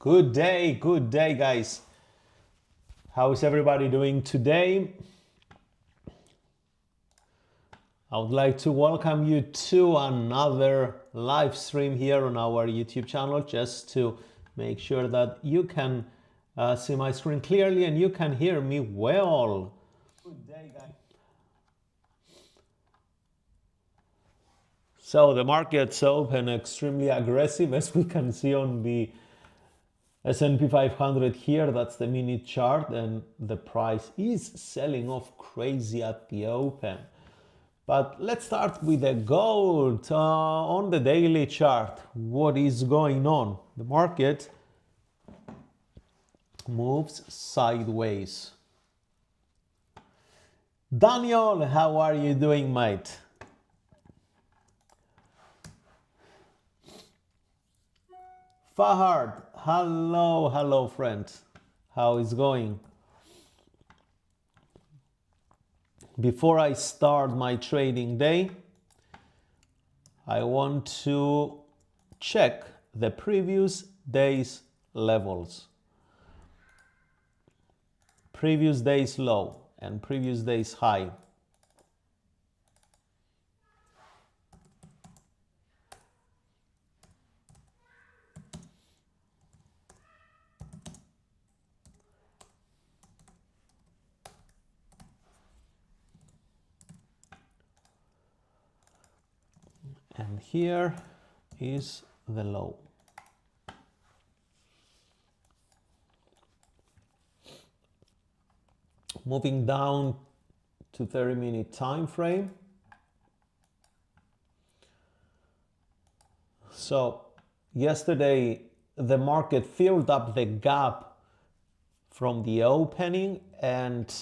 Good day, guys. How is everybody doing today? I would like to welcome you to another live stream here on our YouTube channel, just to make sure that you can see my screen clearly and you can hear me well. Good day, guys. So the market's open extremely aggressive, as we can see on the S&P 500 here. That's the minute chart, and the price is selling off crazy at the open. But let's start with the gold. On the daily chart, what is going on? The market moves sideways. Daniel, how are you doing, mate? Fahad, hello friend. How is going? Before I start my trading day, I want to check the previous day's levels. Previous day's low and previous day's high. And here is the low. Moving down to 30-minute time frame. So yesterday the market filled up the gap from the opening and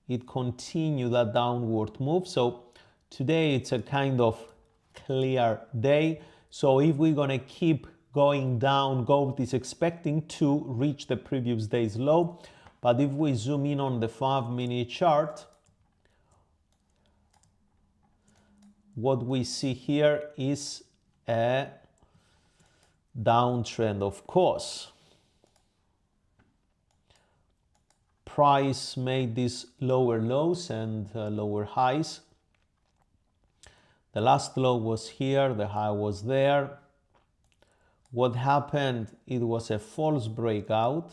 it continued that downward move. So today it's a kind of clear day. So if we're gonna keep going down, gold is expecting to reach the previous day's low. But if we zoom in on the 5-minute chart, what we see here is a downtrend, of course. Price made these lower lows and lower highs. The last low was here, the high was there. What happened? It was a false breakout.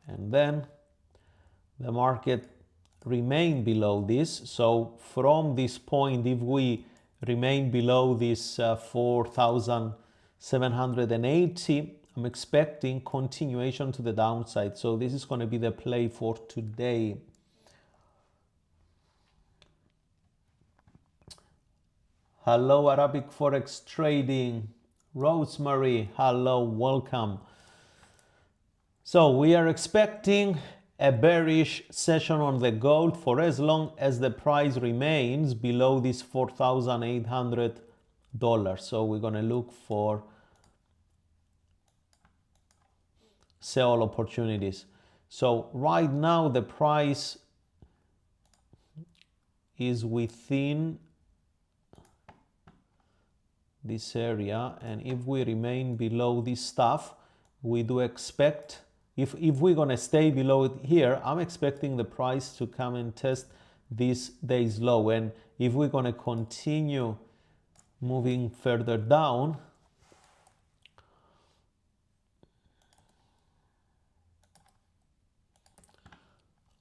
And then the market remained below this. So from this point, if we remain below this 4,780, I'm expecting continuation to the downside. So this is going to be the play for today. Hello, Arabic Forex Trading. Rosemary, hello, welcome. So we are expecting a bearish session on the gold for as long as the price remains below this $4,800. So we're going to look for sell opportunities. So right now the price is within this area, and if we remain below this stuff, we do expect, if we're gonna stay below it here, I'm expecting the price to come and test this day's low. And if we're gonna continue moving further down,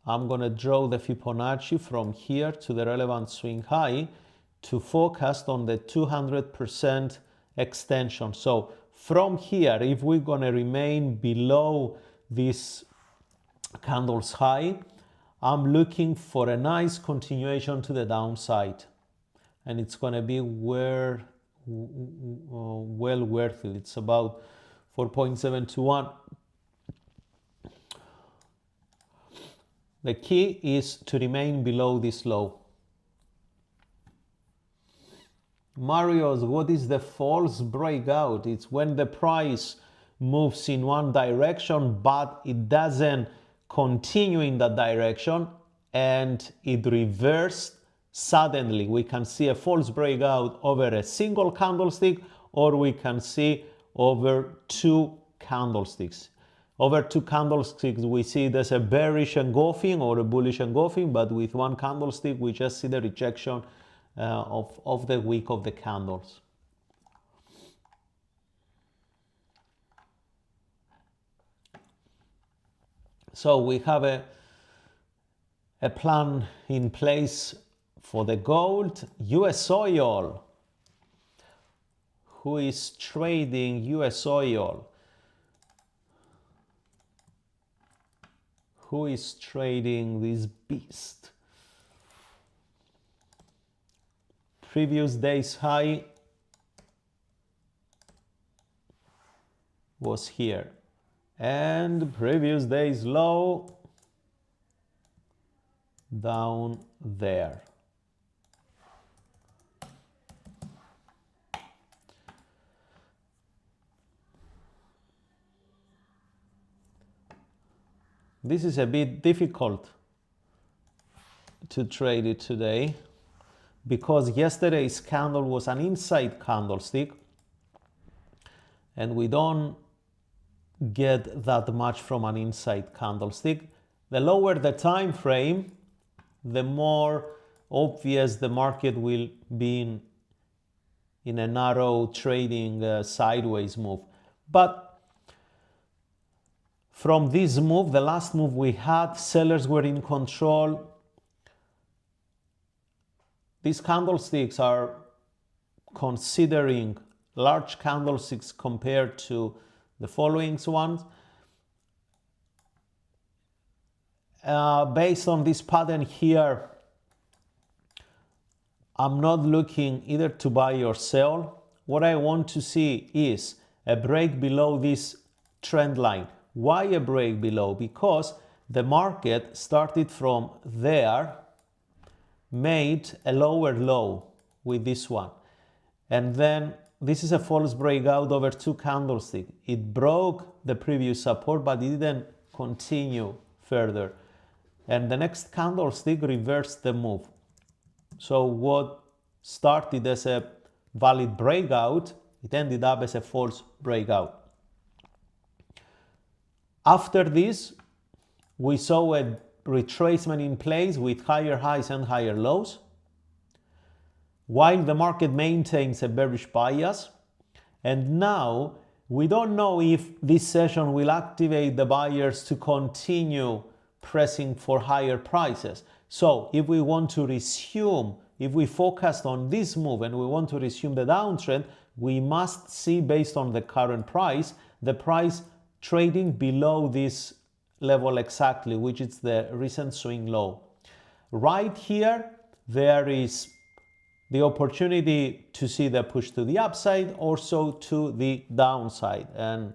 I'm gonna draw the Fibonacci from here to the relevant swing high to focus on the 200% extension. So from here, if we're gonna remain below this candle's high, I'm looking for a nice continuation to the downside. And it's gonna be well worth it. It's about 4.721. The key is to remain below this low. Marios, what is the false breakout? It's when the price moves in one direction, but it doesn't continue in that direction and it reversed suddenly we can see a false breakout over a single candlestick, or we can see over two candlesticks. Over two candlesticks, we see there's a bearish engulfing or a bullish engulfing, but with one candlestick, we just see the rejection of the wick of the candles. So we have a plan in place for the gold. US oil. Who is trading US oil? Who is trading this beast? Previous day's high was here, and previous day's low down there. This is a bit difficult to trade it today because yesterday's candle was an inside candlestick and we don't get that much from an inside candlestick. The lower the time frame, the more obvious the market will be in a narrow trading sideways move. But from this move, the last move we had, sellers were in control. These candlesticks are considering large candlesticks compared to the following ones. Based on this pattern here, I'm not looking either to buy or sell. What I want to see is a break below this trend line. Why a break below? Because the market started from there, made a lower low with this one. And then this is a false breakout over two candlesticks. It broke the previous support, but it didn't continue further. And the next candlestick reversed the move. So what started as a valid breakout, it ended up as a false breakout. After this, we saw a retracement in place with higher highs and higher lows, while the market maintains a bearish bias. And now we don't know if this session will activate the buyers to continue pressing for higher prices. So if we want to resume, if we focused on this move and we want to resume the downtrend, we must see, based on the current price, the price trading below this level exactly, which is the recent swing low. Right here, there is the opportunity to see the push to the upside, also to the downside. And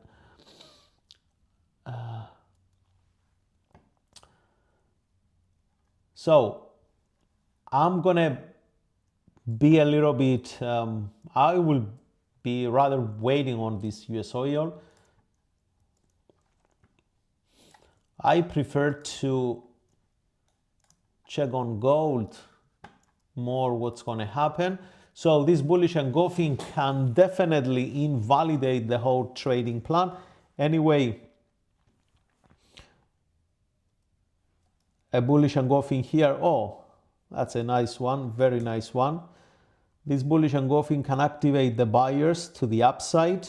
so I'm gonna be a little bit, I will be rather waiting on this US oil. I prefer to check on gold more what's going to happen. So this bullish engulfing can definitely invalidate the whole trading plan. Anyway, a bullish engulfing here. Oh, that's a nice one, very nice one. This bullish engulfing can activate the buyers to the upside.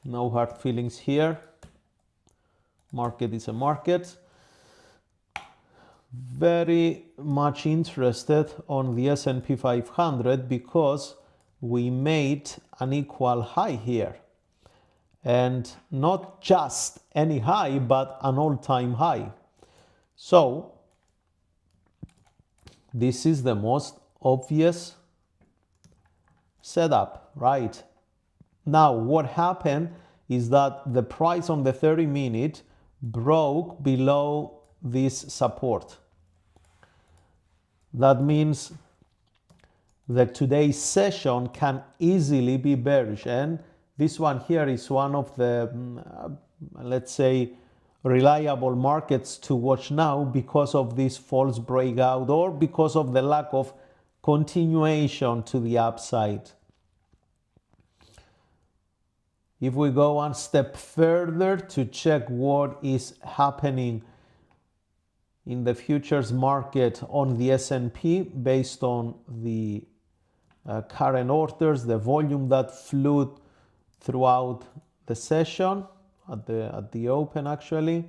No hard feelings here. Market is a market. Very much interested on the S&P 500 because we made an equal high here. And not just any high, but an all-time high. So this is the most obvious setup, right? Now, what happened is that the price on the 30-minute broke below this support. That means that today's session can easily be bearish, and this one here is one of the, let's say, reliable markets to watch now because of this false breakout or because of the lack of continuation to the upside. If we go one step further to check what is happening in the futures market on the S&P based on the current orders, the volume that flew throughout the session at the open actually.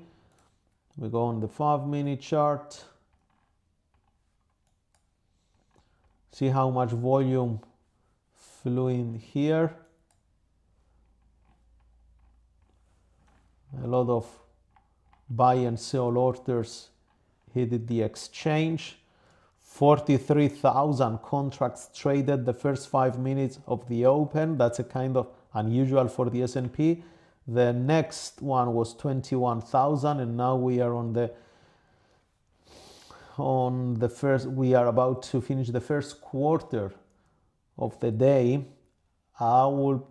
We go on the 5-minute chart. See how much volume flew in here. A lot of buy and sell orders hit the exchange. 43,000 contracts traded the first 5 minutes of the open. That's a kind of unusual for the S&P. The next one was 21,000, and now we are on the first. We are about to finish the first quarter of the day. I will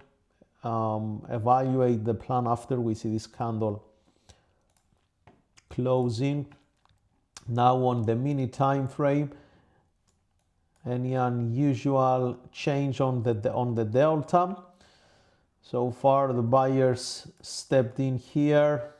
evaluate the plan after we see this candle closing. Now on the mini time frame, any unusual change on the delta? So far the buyers stepped in here.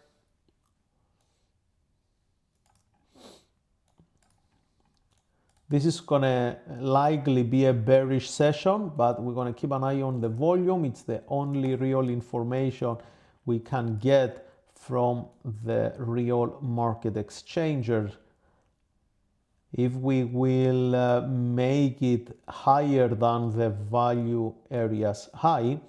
This is gonna likely be a bearish session, but we're gonna keep an eye on the volume. It's the only real information we can get from the real market exchanger. If we will make it higher than the value areas high,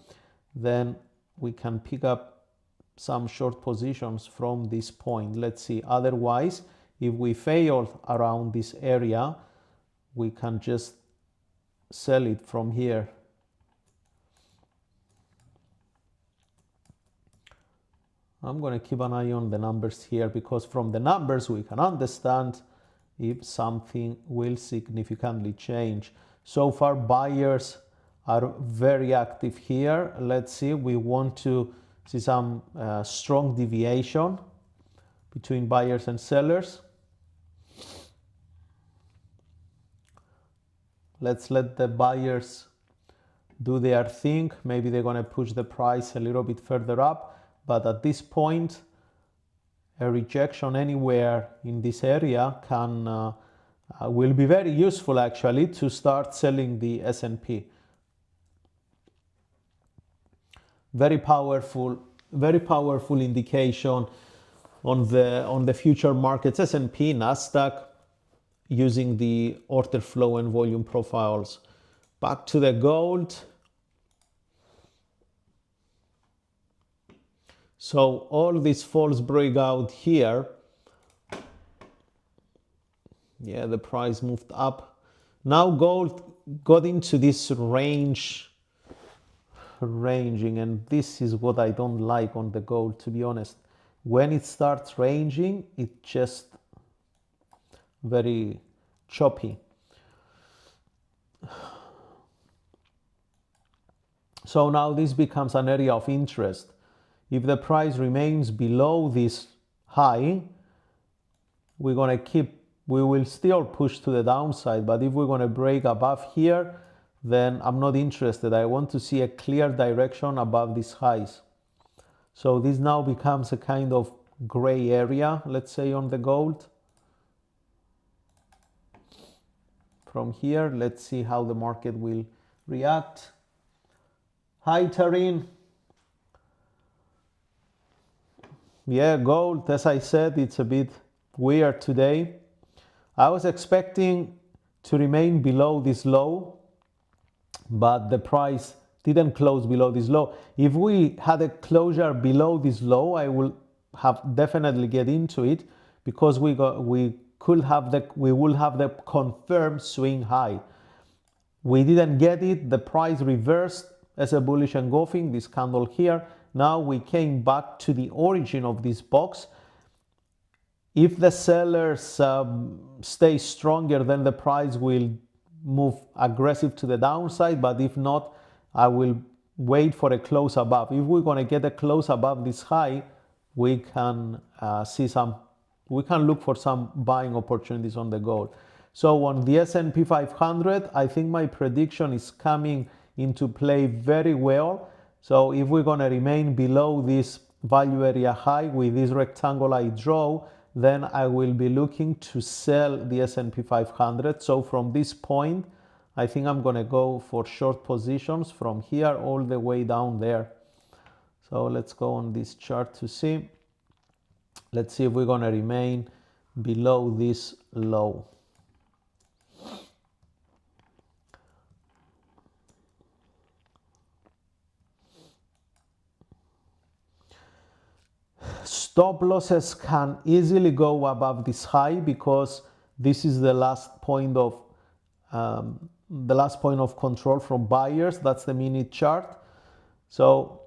then we can pick up some short positions from this point. Let's see. Otherwise, if we fail around this area, we can just sell it from here. I'm going to keep an eye on the numbers here, because from the numbers we can understand if something will significantly change. So far buyers are very active here. Let's see, we want to see some strong deviation between buyers and sellers. Let's let the buyers do their thing. Maybe they're going to push the price a little bit further up, but at this point a rejection anywhere in this area will be very useful actually to start selling the S&P. Very powerful indication on the future markets, S&P, Nasdaq, using the order flow and volume profiles. Back to the gold. So all this false breakout here, yeah, the price moved up. Now gold got into this ranging, and this is what I don't like on the gold, to be honest. When it starts ranging, it just very choppy. So now this becomes an area of interest. If the price remains below this high, we will still push to the downside. But if we're going to break above here, then I'm not interested. I want to see a clear direction above these highs. So this now becomes a kind of gray area, let's say, on the gold. From here, let's see how the market will react. Hi, Taryn. Yeah, gold, as I said, it's a bit weird today. I was expecting to remain below this low, but the price didn't close below this low. If we had a closure below this low, I will have definitely get into it, because we will have the confirmed swing high. We didn't get it. The price reversed as a bullish engulfing, this candle here. Now we came back to the origin of this box. If the sellers stay stronger, then the price will move aggressive to the downside. But if not, I will wait for a close above. If we're going to get a close above this high, we can see some, we can look for some buying opportunities on the gold. So on the S&P 500, I think my prediction is coming into play very well. So if we're going to remain below this value area high with this rectangle I draw, then I will be looking to sell the S&P 500. So from this point, I think I'm going to go for short positions from here all the way down there. So let's go on this chart to see. Let's see if we're going to remain below this low. Stop losses can easily go above this high because this is the last point of control from buyers. That's the minute chart. So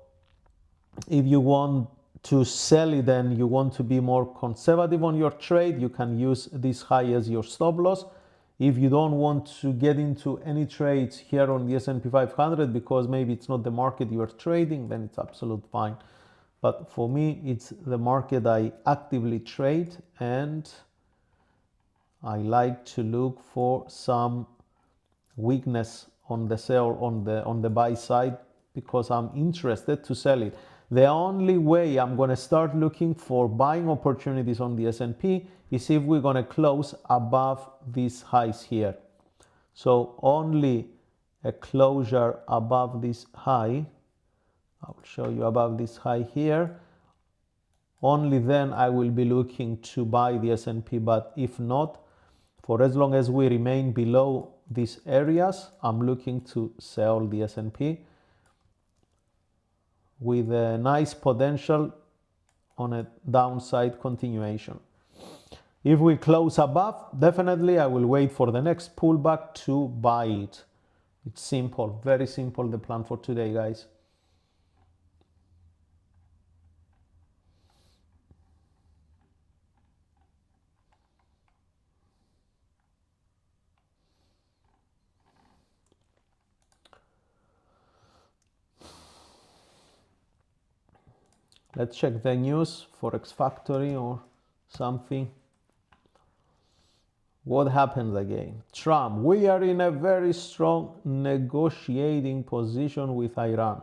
if you want to sell it and you want to be more conservative on your trade, you can use this high as your stop loss. If you don't want to get into any trades here on the S&P 500 because maybe it's not the market you are trading, then it's absolutely fine. But for me, it's the market I actively trade, and I like to look for some weakness on the sell on the buy side because I'm interested to sell it. The only way I'm going to start looking for buying opportunities on the S&P is if we're going to close above these highs here. So only a closure above this high, I'll show you above this high here, only then I will be looking to buy the S&P. But if not, for as long as we remain below these areas, I'm looking to sell the S&P with a nice potential on a downside continuation. If we close above, definitely I will wait for the next pullback to buy it. It's simple, very simple, the plan for today, guys. Let's check the news, Forex Factory or something. What happens again? Trump, we are in a very strong negotiating position with Iran.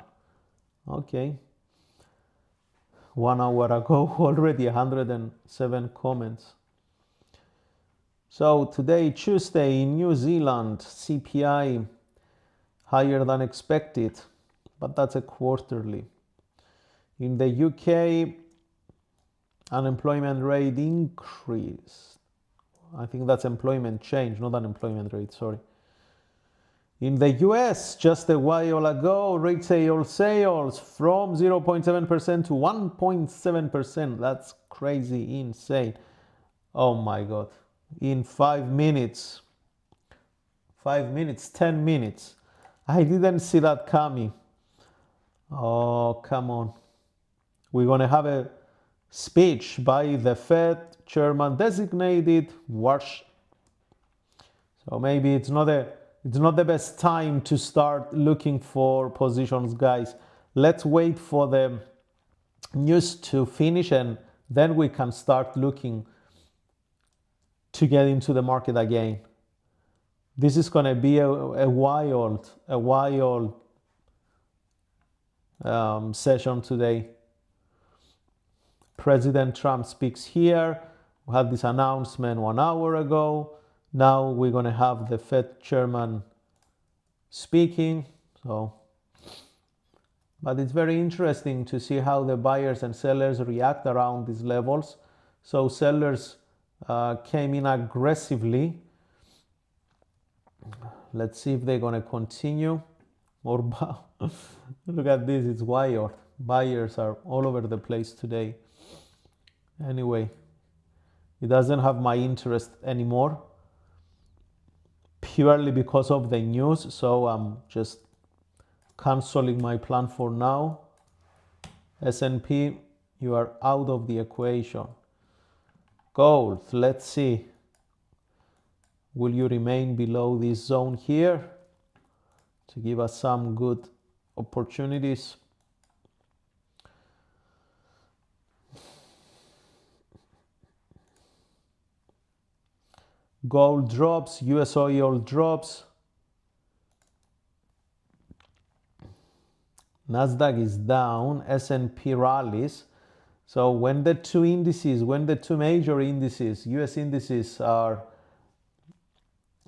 Okay. 1 hour ago, already 107 comments. So today, Tuesday, in New Zealand, CPI higher than expected, but that's a quarterly. In the UK, unemployment rate increased. I think that's employment change, not unemployment rate, sorry. In the US, just a while ago, retail sales from 0.7% to 1.7%. That's crazy, insane. Oh my God. In 5 minutes, 10 minutes. I didn't see that coming. Oh, come on. We're going to have a speech by the Fed chairman designated Warsh. So maybe it's not the best time to start looking for positions, guys. Let's wait for the news to finish and then we can start looking to get into the market again. This is going to be a wild session today. President Trump speaks here. We had this announcement 1 hour ago. Now we're going to have the Fed chairman speaking. But it's very interesting to see how the buyers and sellers react around these levels. So sellers came in aggressively. Let's see if they're going to continue. Look at this, it's wild. Buyers are all over the place today. Anyway, it doesn't have my interest anymore, purely because of the news. So I'm just canceling my plan for now. S&P, you are out of the equation. Gold, let's see. Will you remain below this zone here to give us some good opportunities? Gold drops, US oil drops, Nasdaq is down, S&P rallies. So when the two major indices, US indices are,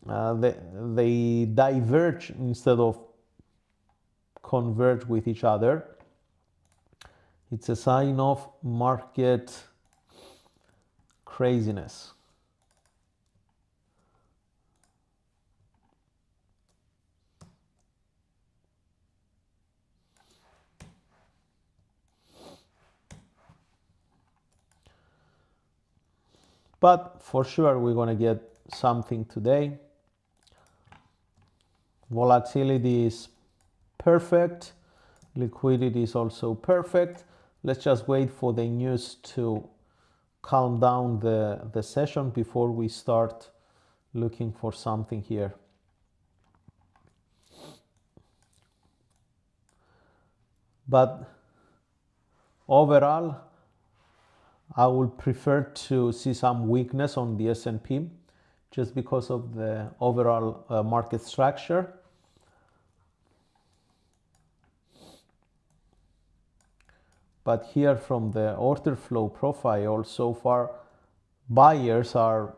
they diverge instead of converge with each other, it's a sign of market craziness. But for sure, we're going to get something today. Volatility is perfect. Liquidity is also perfect. Let's just wait for the news to calm down the session before we start looking for something here. But overall, I would prefer to see some weakness on the S&P just because of the overall market structure. But here from the order flow profile, so far, buyers are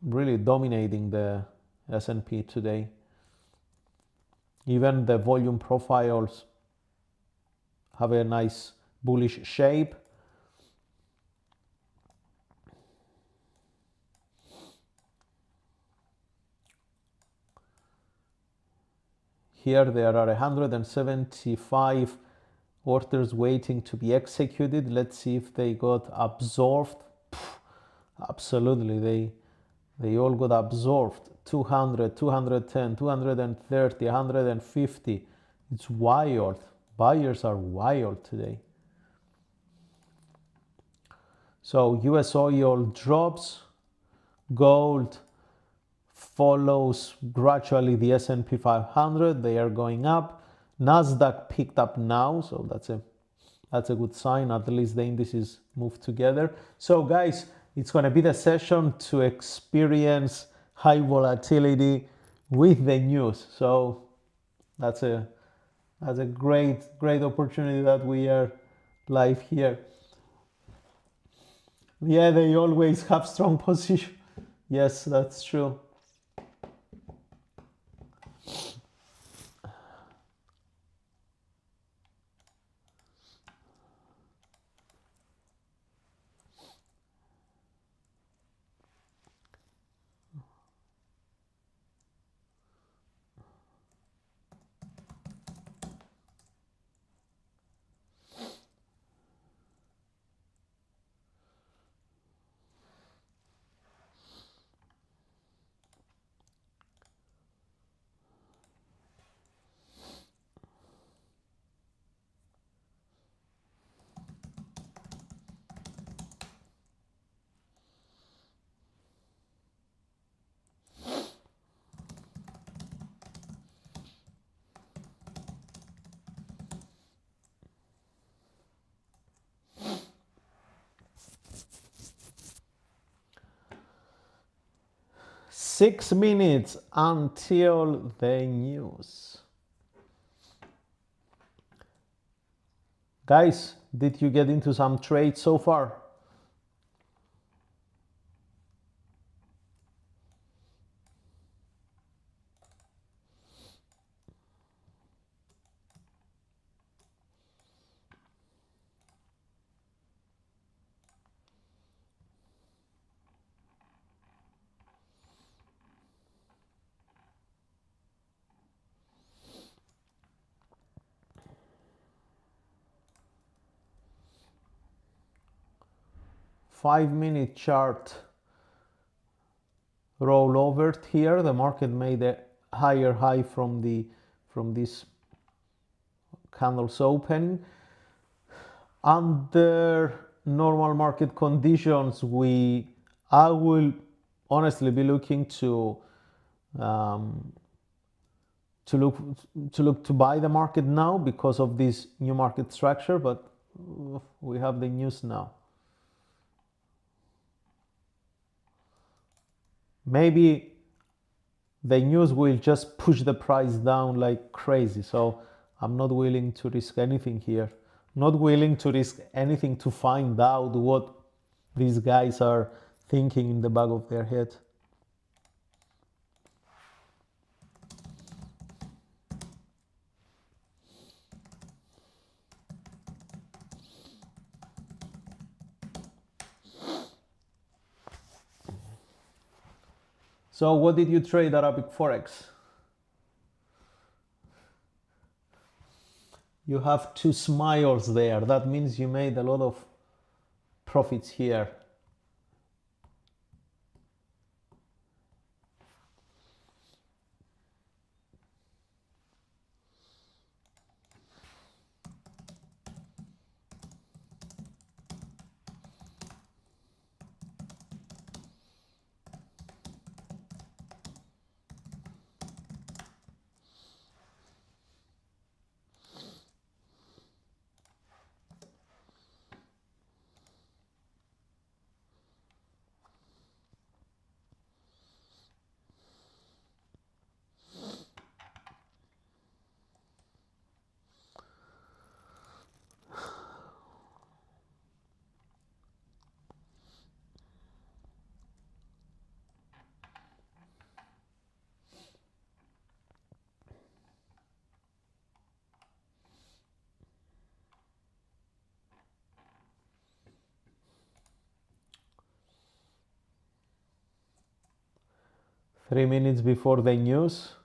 really dominating the S&P today. Even the volume profiles have a nice bullish shape. Here there are 175 orders waiting to be executed. Let's see if they got absorbed. Absolutely, they all got absorbed. 200, 210, 230, 150. It's wild. Buyers are wild today. So US oil drops, gold follows gradually the S&P 500. They are going up. Nasdaq picked up now, so that's a good sign. At least the indices move together. So guys, it's going to be the session to experience high volatility with the news. So that's a great opportunity that we are live here. Yeah, they always have strong position. Yes, that's true. Six minutes until the news. Guys, did you get into some trades so far? Five-minute chart roll over here. The market made a higher high from this candle's opening. Under normal market conditions, I will honestly be looking to look to buy the market now because of this new market structure, but we have the news now. maybe the news will just push the price down like crazy. So I'm not willing to risk anything here. Not willing to risk anything to find out what these guys are thinking in the back of their head. So what did you trade Arabic Forex? You have 2 smiles there. That means you made a lot of profits here. Three minutes before the news.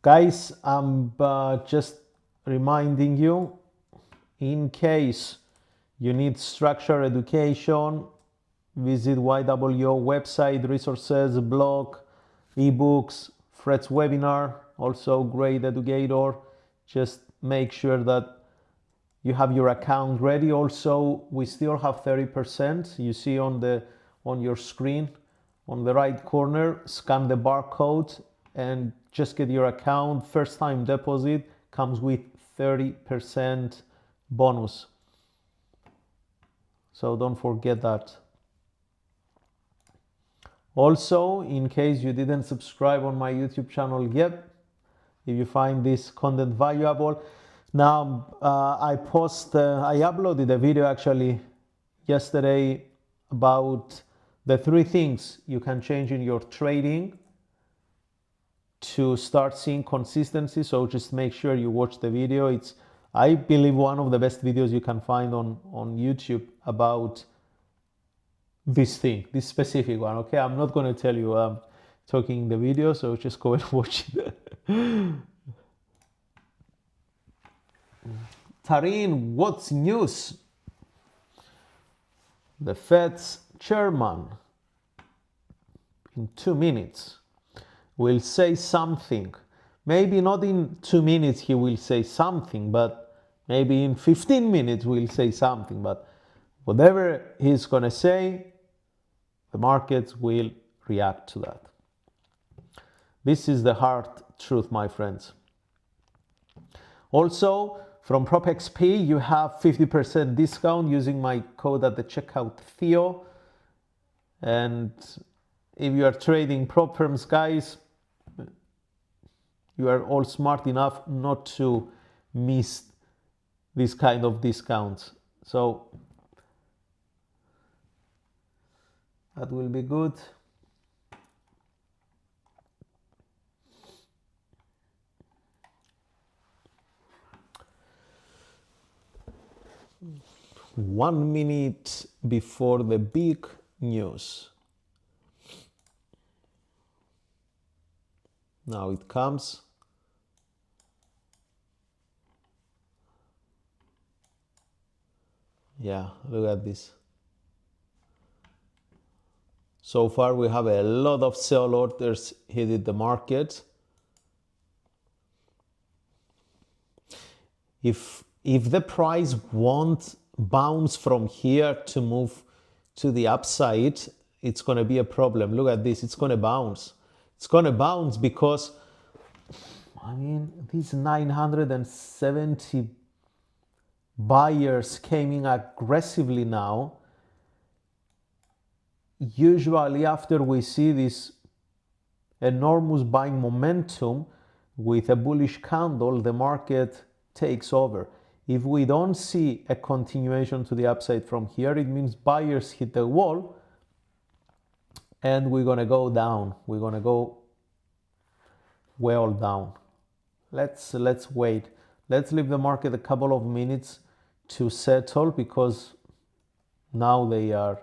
Guys, I'm just reminding you, in case you need structured education, visit YWO website, resources, blog, ebooks, Fred's webinar, also great educator. Just make sure that you have your account ready. Also, we still have 30%. You see on your screen on the right corner, scan the barcode and just get your account. First time deposit comes with 30% bonus. So don't forget that. Also, in case you didn't subscribe on my YouTube channel yet, if you find this content valuable, now I uploaded a video actually yesterday about the 3 things you can change in your trading to start seeing consistency. So just make sure you watch the video. It's, I believe, one of the best videos you can find on YouTube about this thing, this specific one. Okay, I'm not going to tell you talking in the video, so just go and watch it. Tarin, what's news? The Fed's chairman in 2 minutes will say something. Maybe not in 2 minutes he will say something, but maybe in 15 minutes we'll say something. But whatever he's going to say, the markets will react to that. This is the hard truth, my friends. Also, from PropXP, you have 50% discount using my code at the checkout, Theo. And if you are trading prop firms, guys, you are all smart enough not to miss this kind of discounts. So that will be good. One minute before the big news. Now it comes. Yeah, look at this. So far we have a lot of sell orders hitting the market. If the price won't bounce from here to move to the upside, it's going to be a problem. Look at this, it's going to bounce. It's going to bounce because, I mean, these 970 buyers came in aggressively now. Usually after we see this enormous buying momentum with a bullish candle, the market takes over. If we don't see a continuation to the upside from here, it means buyers hit the wall and we're going to go down. We're going to go well down. Let's wait. Let's leave the market a couple of minutes to settle, because now they are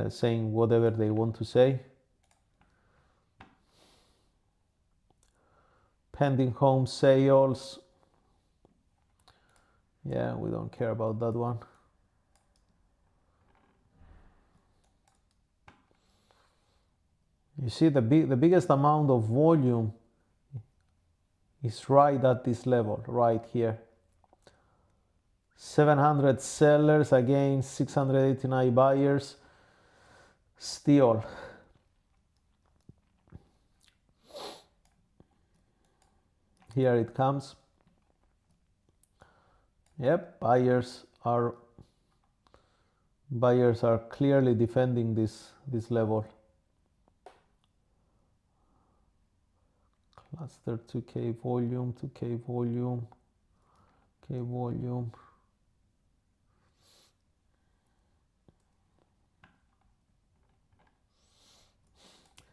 saying whatever they want to say. Pending home sales. Yeah, we don't care about that one. You see, the biggest amount of volume is right at this level, right here. 700 sellers against 689 buyers. Still. Here it comes. Yep, buyers are clearly defending this level. Cluster 2K volume, 2K volume, K volume.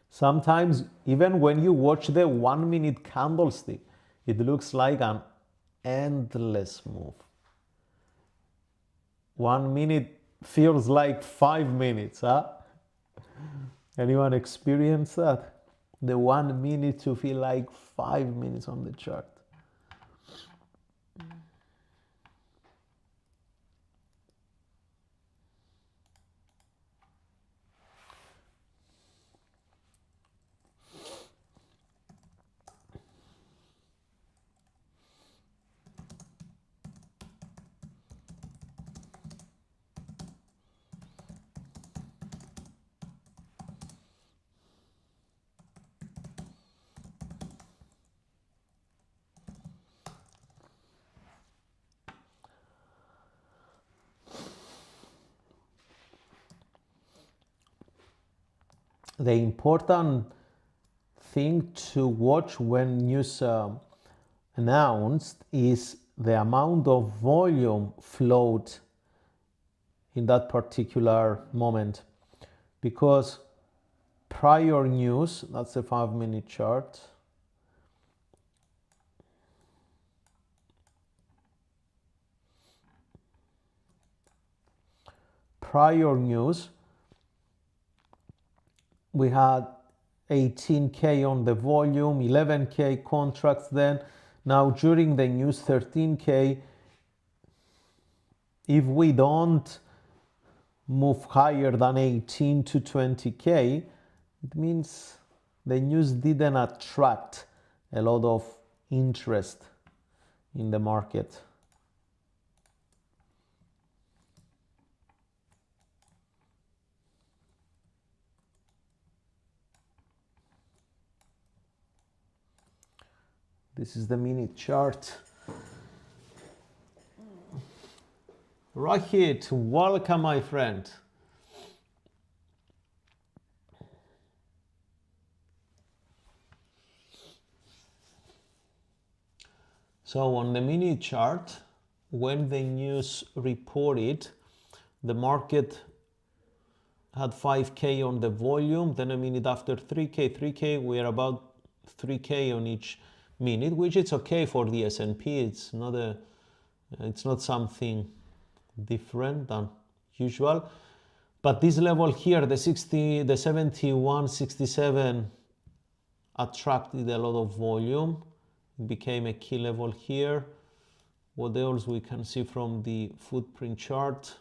Sometimes even when you watch the 1 minute candlestick, it looks like an endless move. 1 minute feels like 5 minutes, huh? Anyone experience that? The 1 minute to feel like 5 minutes on the chart. The important thing to watch when news announced is the amount of volume flowed in that particular moment, because prior news, that's a 5 minute chart, prior news, we had 18K on the volume, 11K contracts then. Now during the news, 13K. If we don't move higher than 18 to 20K, it means the news didn't attract a lot of interest in the market. This is the minute chart. Rahit, welcome my friend. So on the minute chart, when the news reported, the market had 5K on the volume, then a minute after 3K, we are about 3K on each minute, which is okay for the S&P. It's not something different than usual. But this level here, the 71, 67 attracted a lot of volume. It became a key level here. What else we can see from the footprint chart?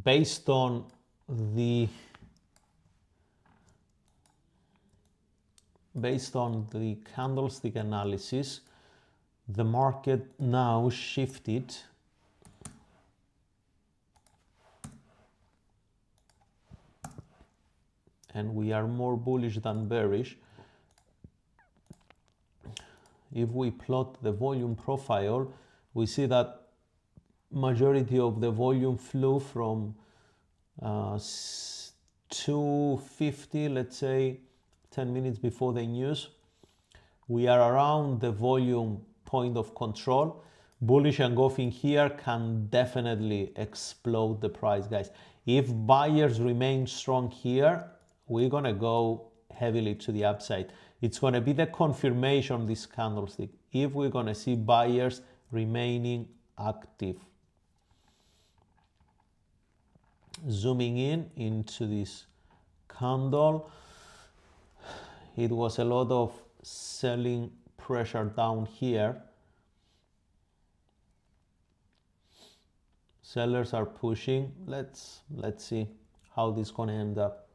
Based on the candlestick analysis, the market now shifted and we are more bullish than bearish. if we plot the volume profile, we see that majority of the volume flew from 250, let's say 10 minutes before the news. We are around the volume point of control. Bullish engulfing here can definitely explode the price, guys. If buyers remain strong here, we're gonna go heavily to the upside. It's gonna be the confirmation, this candlestick, if we're gonna see buyers remaining active. Zooming in into this candle, it was a lot of selling pressure down here. Sellers are pushing. Let's see how this is gonna end up.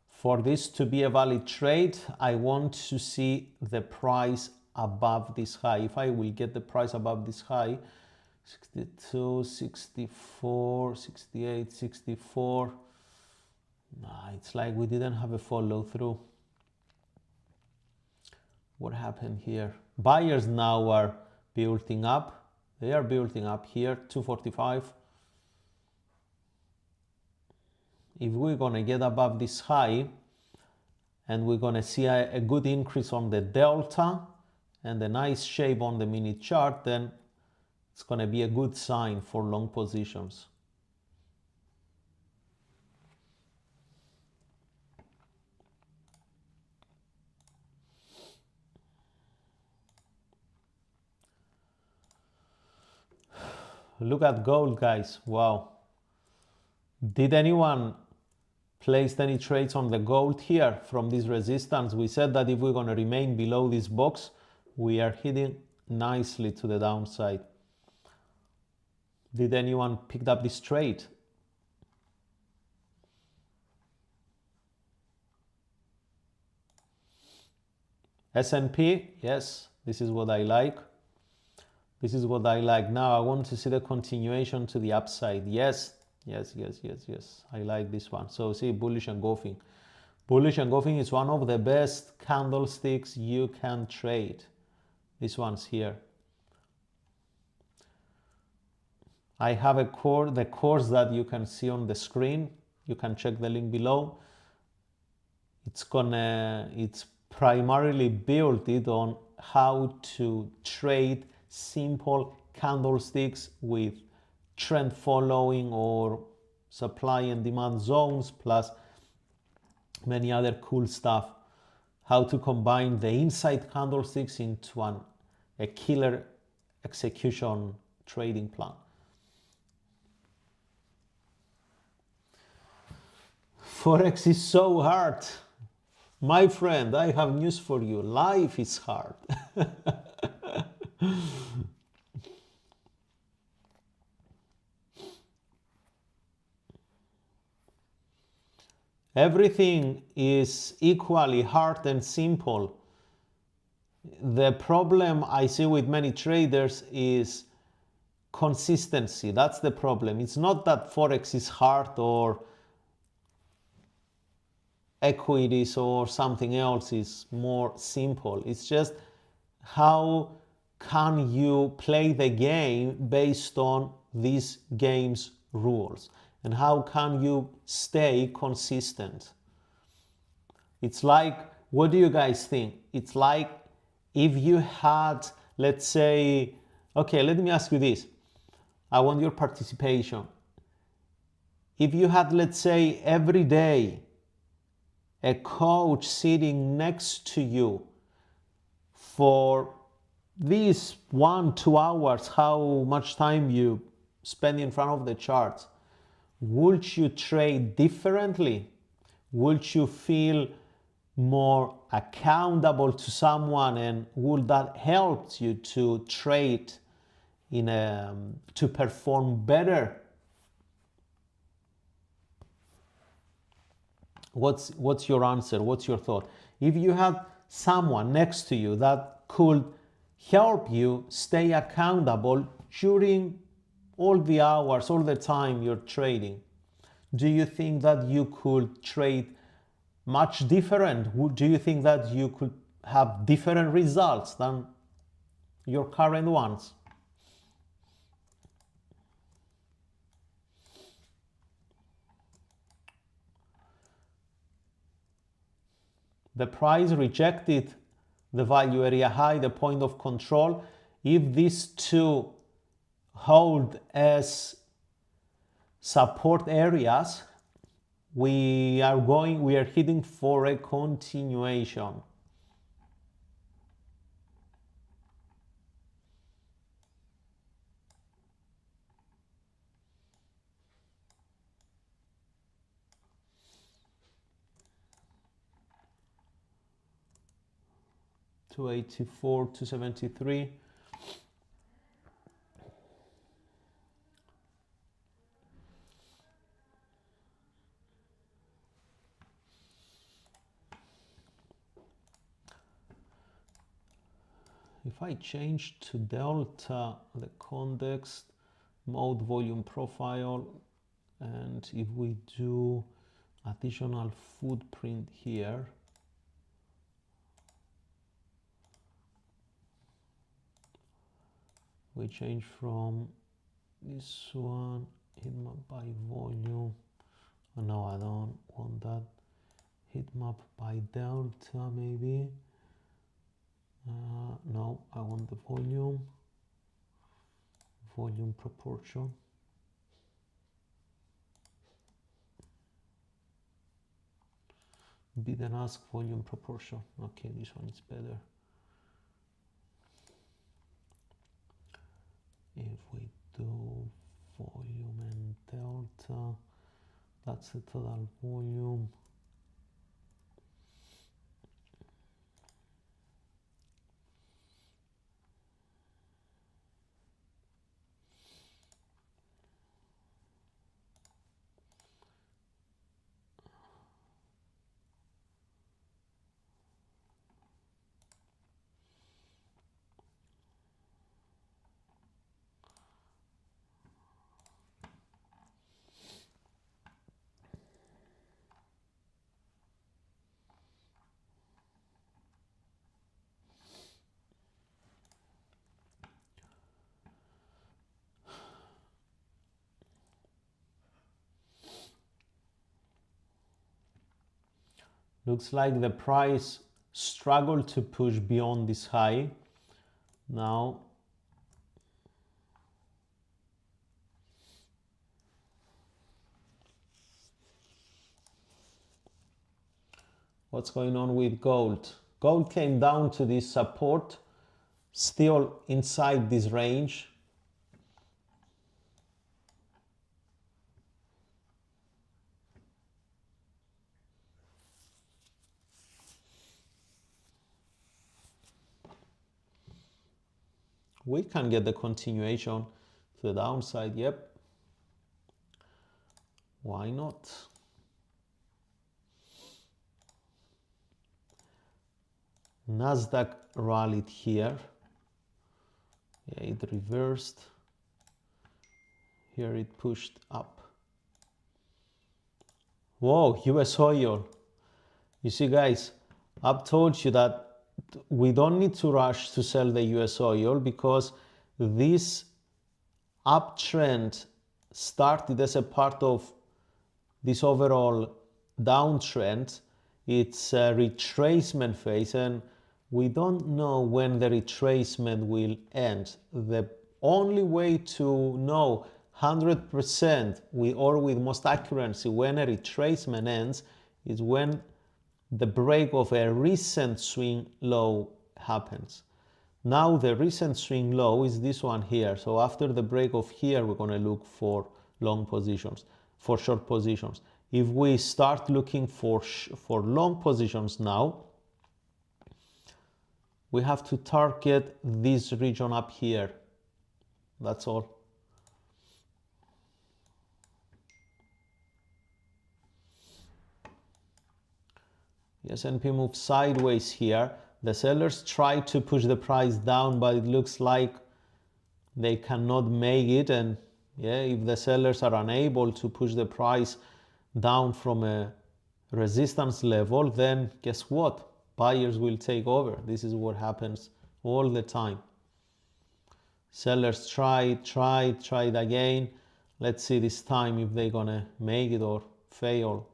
For this to be a valid trade, I want to see the price above this high. If I will get the price above this high, 62, 64, 68, 64. Nah, it's like we didn't have a follow through. What happened here? Buyers now are building up. They are building up here, 245. If we're gonna get above this high and we're gonna see a good increase on the delta and a nice shape on the minute chart, then it's gonna be a good sign for long positions. Look at gold, guys. Wow. Did anyone place any trades on the gold here from this resistance? We said that if we're going to remain below this box, we are hitting nicely to the downside. Did anyone pick up this trade? S&P, yes, this is what I like. This is what I like. Now I want to see the continuation to the upside. Yes, yes, yes, yes, yes. I like this one. So see, bullish engulfing. Bullish engulfing is one of the best candlesticks you can trade. This one's here. I have the course that you can see on the screen. You can check the link below. It's primarily built it on how to trade simple candlesticks with trend following or supply and demand zones, plus many other cool stuff. How to combine the inside candlesticks into a killer execution trading plan. Forex is so hard. My friend, I have news for you. Life is hard. Everything is equally hard and simple. The problem I see with many traders is consistency. That's the problem. It's not that Forex is hard or equities or something else is more simple. It's just how can you play the game based on this game's rules, and how can you stay consistent. It's like, what do you guys think? It's like if you had, let's say, okay, let me ask you this. I want your participation. If you had, let's say, every day a coach sitting next to you for these 1-2 hours, how much time you spend in front of the charts, would you trade differently? Would you feel more accountable to someone, and would that help you to trade to perform better? What's your answer? What's your thought? If you had someone next to you that could help you stay accountable during all the hours, all the time you're trading? Do you think that you could trade much different? Do you think that you could have different results than your current ones? The price rejected the value area high, the point of control. If these two hold as support areas, we are heading for a continuation. $284, $273. If I change to delta, the context, mode, volume profile, and if we do additional footprint here, we change from this one, heat map by volume. Oh, no, I don't want that. Heat map by delta, maybe. No, I want the volume proportion. Bid and ask volume proportion. Okay, this one is better. If we do volume and delta, that's the total volume. Looks like the price struggled to push beyond this high. Now what's going on with gold? Gold came down to this support, still inside this range. We can get the continuation to the downside, yep. Why not? Nasdaq rallied here. Yeah, it reversed. Here it pushed up. Whoa, US oil. You see, guys, I've told you that we don't need to rush to sell the US oil because this uptrend started as a part of this overall downtrend. It's a retracement phase and we don't know when the retracement will end. The only way to know 100% or with most accuracy when a retracement ends is when the break of a recent swing low happens. Now the recent swing low is this one here. So after the break of here, we're going to look for long positions, for short positions. If we start looking for long positions now, we have to target this region up here. That's all. The S&P moves sideways here. The sellers try to push the price down, but it looks like they cannot make it, and yeah, if the sellers are unable to push the price down from a resistance level, then guess what? Buyers will take over. This is what happens all the time. Sellers try it again. Let's see this time if they're gonna make it or fail.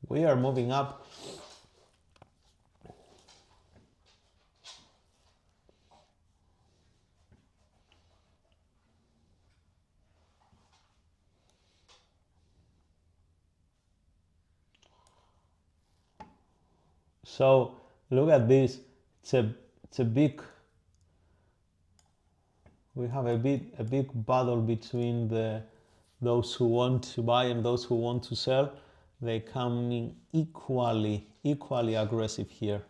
We are moving up. So look at this. It's a big. We have a big battle between those who want to buy and those who want to sell. They coming equally aggressive here.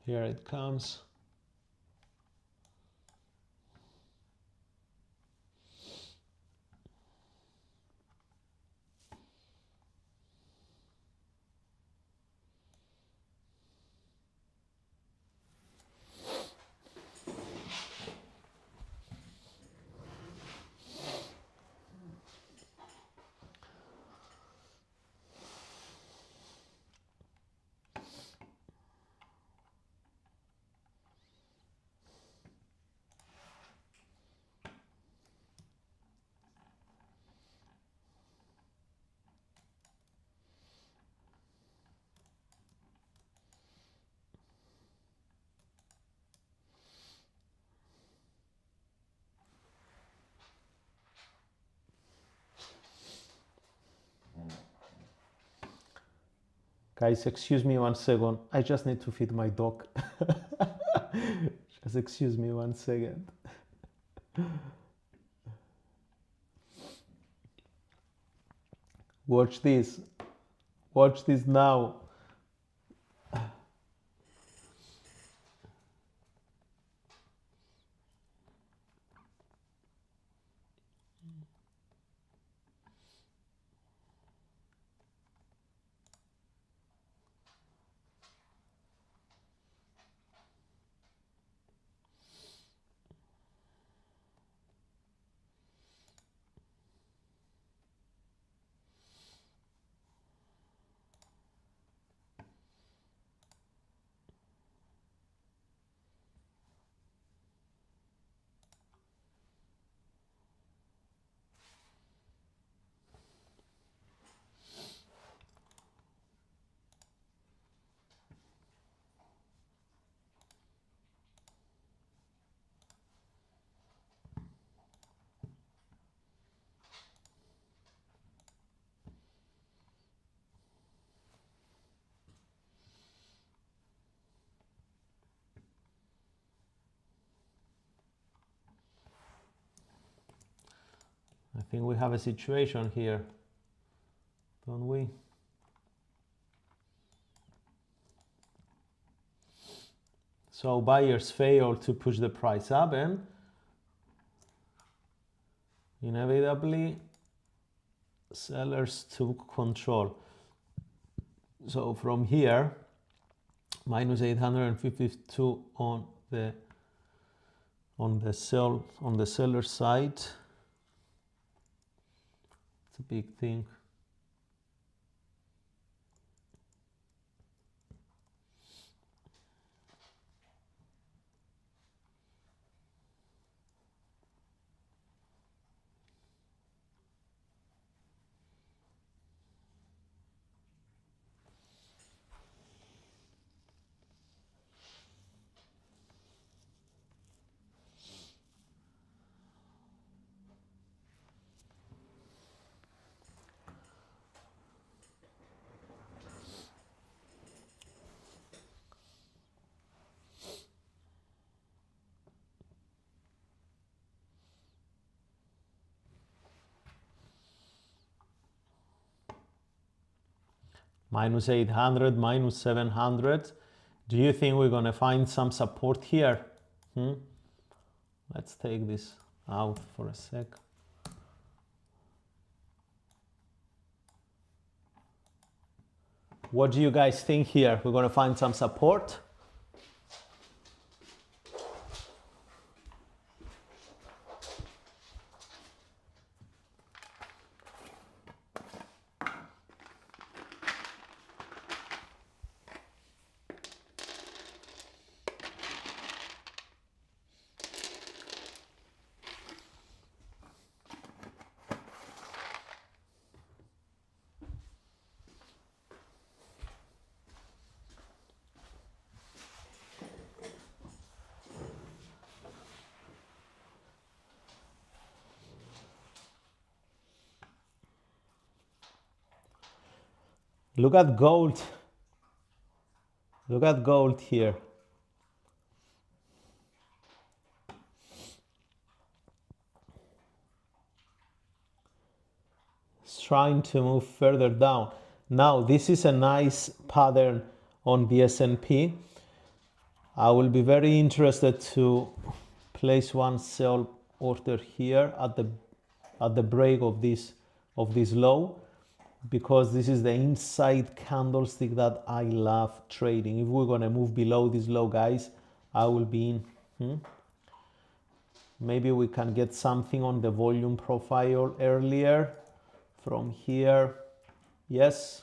Here it comes. Guys, excuse me 1 second. I just need to feed my dog. Just excuse me 1 second. Watch this. Watch this now. I think we have a situation here, don't we? So buyers fail to push the price up, and Inevitably, sellers took control. So from here, minus 852 on the seller side. It's a big thing. Minus 800, minus 700. Do you think we're going to find some support here? Let's take this out for a sec. What do you guys think here? We're going to find some support? Look at gold. Look at gold here. It's trying to move further down. Now, this is a nice pattern on the S&P. I will be very interested to place one sell order here at the break of this low, because this is the inside candlestick that I love trading. If we're going to move below this low, guys, I will be in. Maybe we can get something on the volume profile earlier from here. Yes,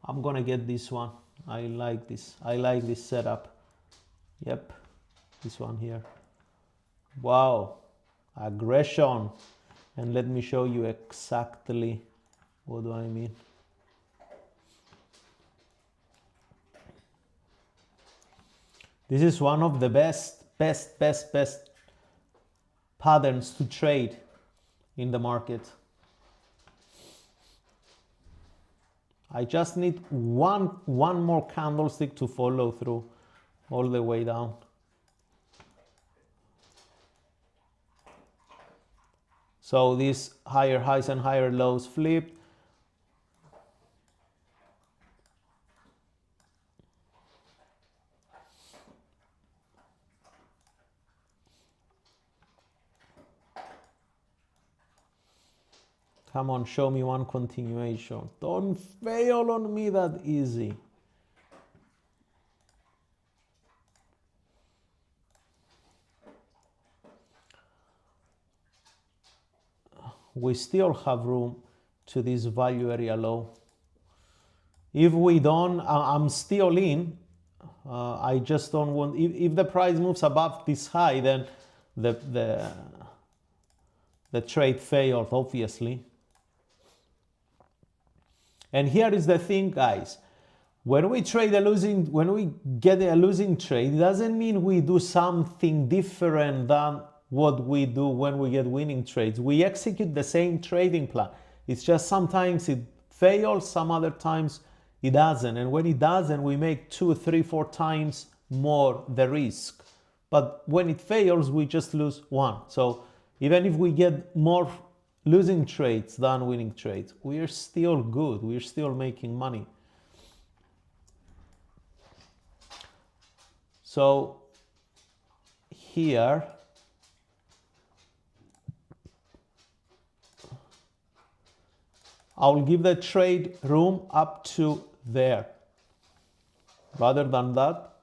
I'm going to get this one. I like this. I like this setup. Yep, this one here. Wow, aggression. And let me show you exactly what do I mean. This is one of the best patterns to trade in the market. I just need one more candlestick to follow through all the way down. So these higher highs and higher lows flipped. Come on, show me one continuation. Don't fail on me that easy. We still have room to this value area low. If we don't, I'm still in. I just don't want, if the price moves above this high, then the trade failed, obviously. And here is the thing, guys. When we get a losing trade, it doesn't mean we do something different than what we do when we get winning trades. We execute the same trading plan. It's just sometimes it fails, some other times it doesn't. And when it doesn't, we make 2, 3, 4 times more the risk. But when it fails, we just lose one. So even if we get more losing trades than winning trades, we are still good. We're still making money. So here, I'll give the trade room up to there. Rather than that,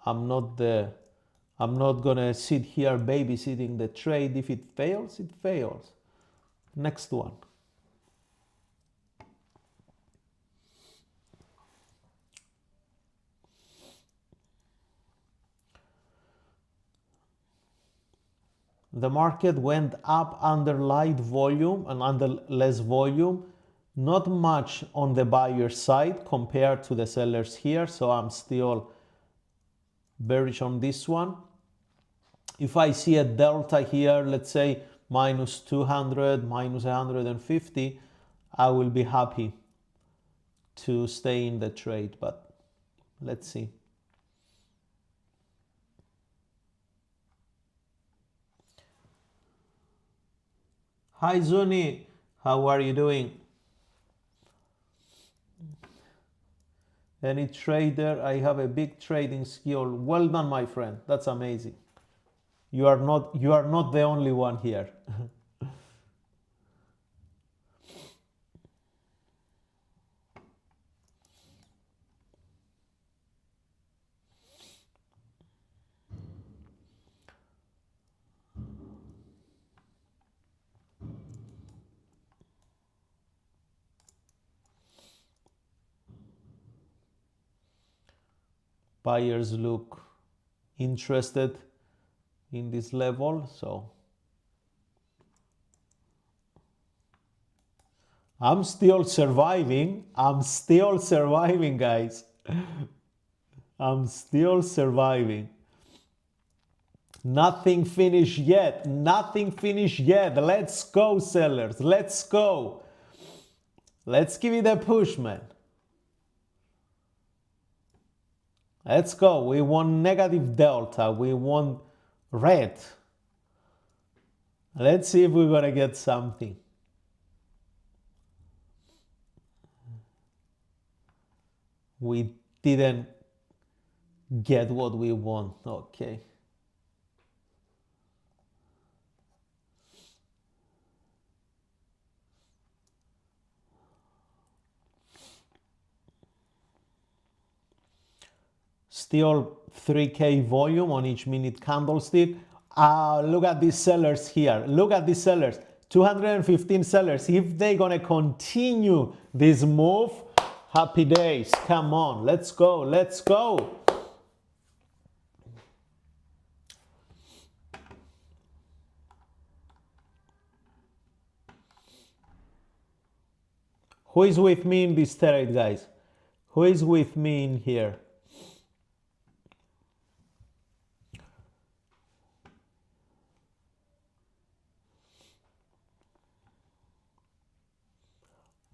I'm not gonna sit here babysitting the trade. If it fails, it fails. Next one. The market went up under light volume and under less volume. Not much on the buyer side compared to the sellers here, so I'm still bearish on this one. If I see a delta here, let's say minus 200, minus 150, I will be happy to stay in the trade, but let's see. Hi Zuni, how are you doing? Any trader? I have a big trading skill. Well done, my friend. That's amazing. You are not the only one here. Buyers look interested in this level, so I'm still surviving. I'm still surviving, guys. I'm still surviving. Nothing finished yet. Nothing finished yet. Let's go, sellers. Let's go. Let's give it a push, man. Let's go. We want negative delta. We want red. Let's see if we're going to get something. We didn't get what we want. Okay. Still 3K volume on each minute candlestick. Look at these sellers here. Look at these sellers. 215 sellers. If they're going to continue this move, happy days. Come on. Let's go. Let's go. Who is with me in this trade, guys? Who is with me in here?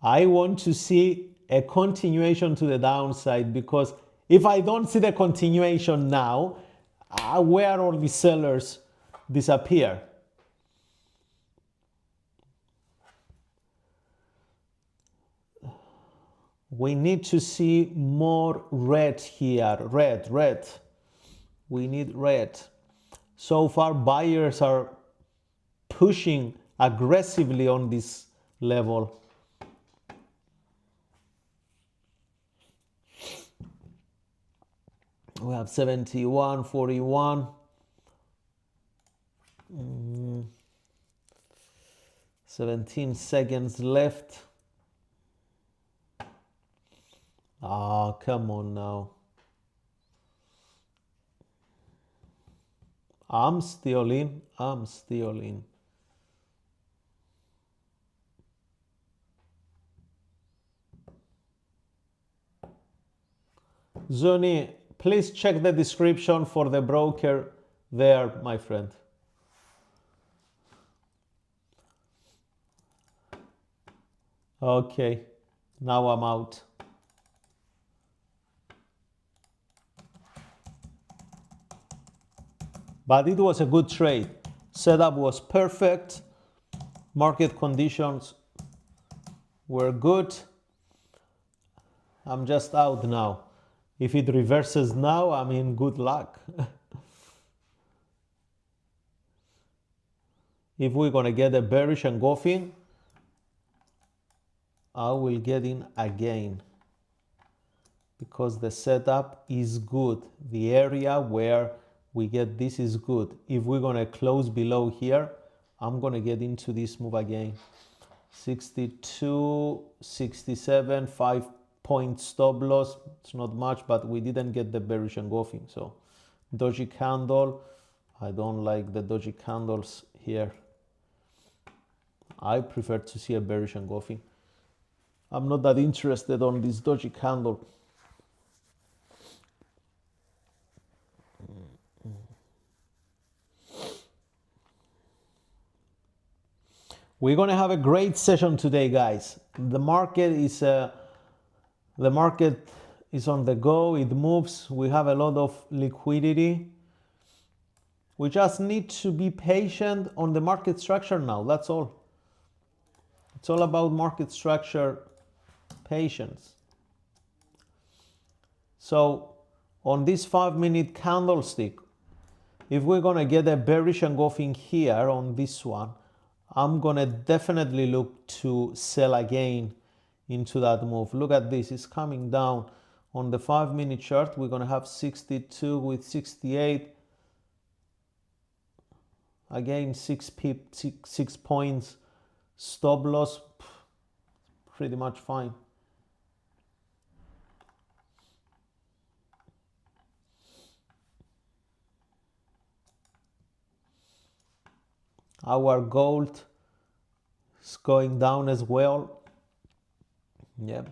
I want to see a continuation to the downside, because if I don't see the continuation now, where all the sellers disappear? We need to see more red here. Red. We need red. So far, buyers are pushing aggressively on this level. We have 71, 41. 17 seconds left. Ah, come on now. I'm still in. Zuni, please check the description for the broker there, my friend. Okay, now I'm out. But it was a good trade. Setup was perfect. Market conditions were good. I'm just out now. If it reverses now, I mean, good luck. If we're going to get a bearish engulfing, I will get in again because the setup is good. The area where we get this is good. If we're gonna close below here, I'm gonna get into this move again. 62, 67, 5-point stop loss. It's not much, but we didn't get the bearish engulfing. So doji candle, I don't like the doji candles here. I prefer to see a bearish engulfing. I'm not that interested on this doji candle. We're gonna have a great session today, guys. The market is on the go. It moves. We have a lot of liquidity. We just need to be patient on the market structure now. That's all. It's all about market structure, patience. So on this 5-minute candlestick, if we're gonna get a bearish engulfing here on this one, I'm gonna definitely look to sell again into that move. Look at this, it's coming down. On the 5-minute chart, we're gonna have 62 with 68. Again, 6 points stop loss, pretty much fine. Our gold is going down as well. Yeah.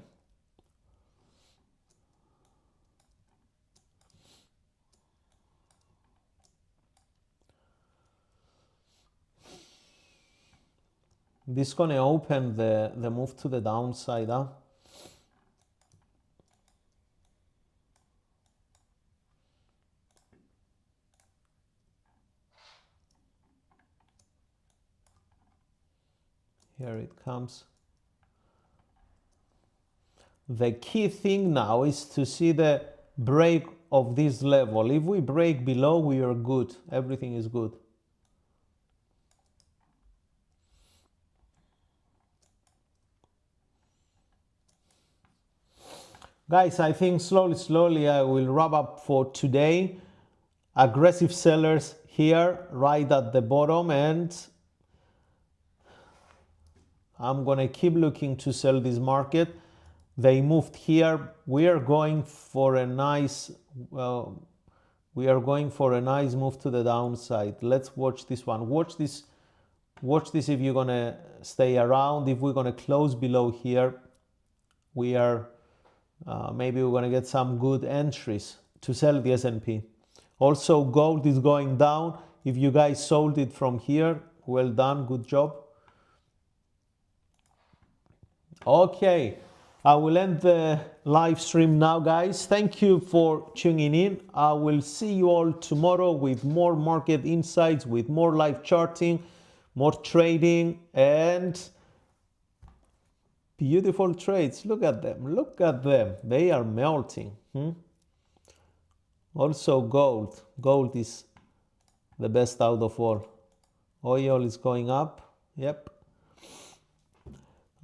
This is going to open the move to the downside, huh? Here it comes. The key thing now is to see the break of this level. If we break below, we are good. Everything is good. Guys, I think slowly I will wrap up for today. Aggressive sellers here right at the bottom, and I'm going to keep looking to sell this market. They moved here. We are going for a nice move to the downside. Let's watch this one. Watch this if you're going to stay around. If we're going to close below here, we are maybe we're going to get some good entries to sell the S&P. Also, gold is going down. If you guys sold it from here, well done, good job. Okay, I will end the live stream now, guys. Thank you for tuning in. I will see you all tomorrow with more market insights, with more live charting, more trading, and beautiful trades. Look at them. Look at them. They are melting. Also gold. Gold is the best out of all. Oil is going up. Yep.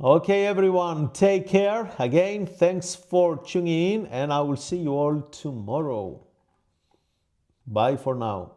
Okay, everyone. Take care. Again, thanks for tuning in, and I will see you all tomorrow. Bye for now.